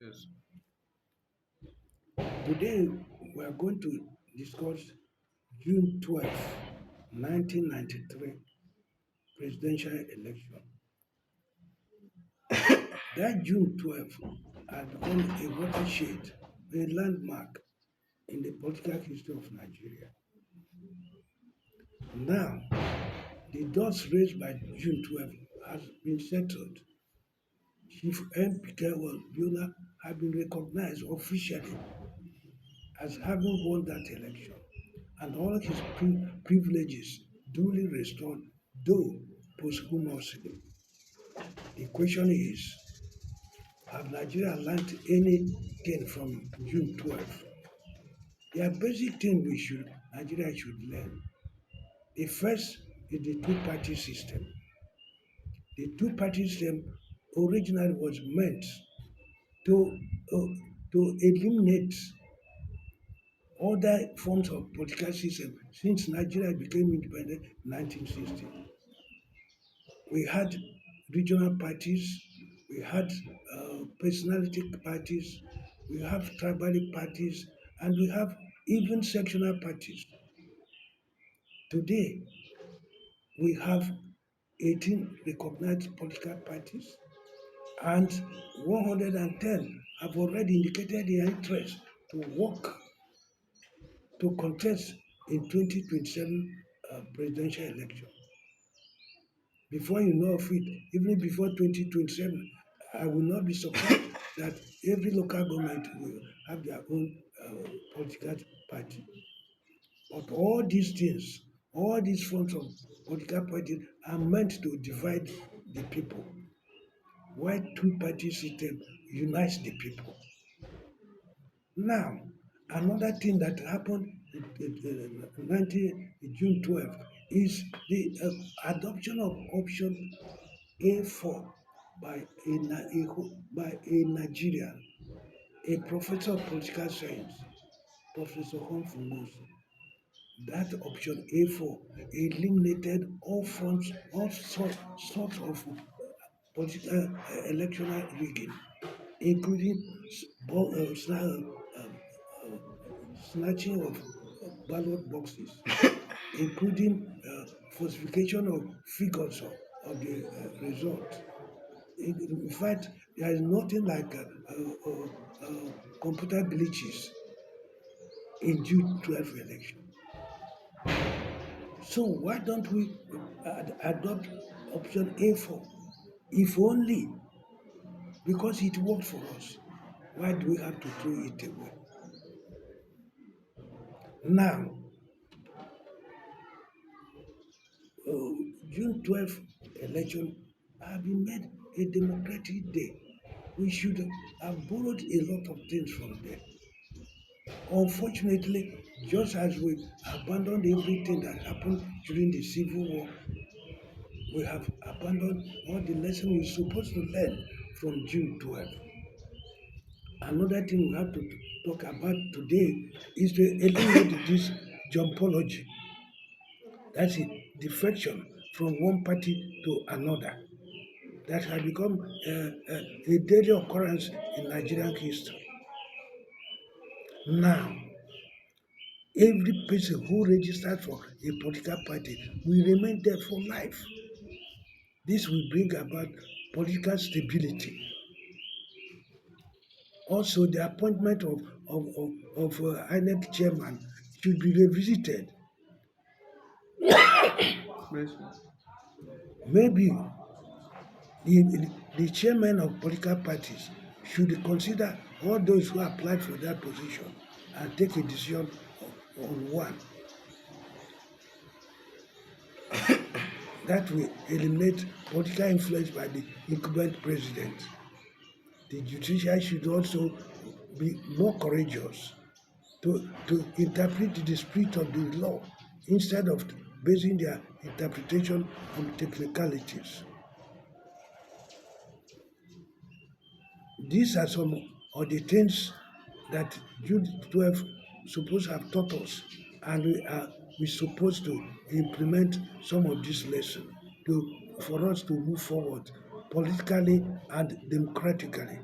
Yes. Today, we are going to discuss June 12, 1993 presidential election. That June 12 has become a watershed, a landmark in the political history of Nigeria. Now, the dust raised by June 12 has been settled. Chief Kashimawo Abiola has been recognized officially as having won that election, and all his privileges duly restored, though posthumously. The question is, have Nigeria learned anything from June 12? There are basic things Nigeria should learn. The first is the two-party system. The two-party system originally was meant to uh, to eliminate other forms of political system since Nigeria became independent in 1960. We had regional parties, we had personality parties, we have tribal parties, and we have even sectional parties. Today, we have 18 recognized political parties, and 110 have already indicated their interest to work to contest in 2027 presidential election. Before you know of it, even before 2027, I will not be surprised that every local government will have their own political party. But all these things, all these forms of political parties are meant to divide the people, while two-party system unites the people. Now, another thing that happened in 19 June 12 is the adoption of option A4 by a Nigerian, a professor of political science, Professor Humphreys. That option A4 eliminated all forms, all sorts of political electoral rigging, including snatching of ballot boxes, including falsification of figures of the result. In fact, there is nothing like computer glitches in June 12 election. So why don't we adopt option A4? If only because it worked for us. Why do we have to throw it away? Now, uh, June 12 election have been made a democratic day. We should have borrowed a lot of things from there. Unfortunately, just as we abandoned everything that happened during the Civil War, we have abandoned all the lessons we're supposed to learn from June 12. Another thing we have to talk about today is to eliminate this jumpology. That's it, defection from one party to another. That has become a daily occurrence in Nigerian history. Now, every person who registers for a political party will remain there for life. This will bring about political stability. Also, the appointment of INEC chairman should be revisited. Yes. Maybe the chairman of political parties should consider all those who applied for that position and take a decision on one. That will eliminate political influence by the incumbent president. The judiciary should also be more courageous to interpret the spirit of the law instead of basing their interpretation on technicalities. These are some of the things that June 12 supposed to have taught us, and we supposed to implement some of this lesson for us to move forward politically and democratically.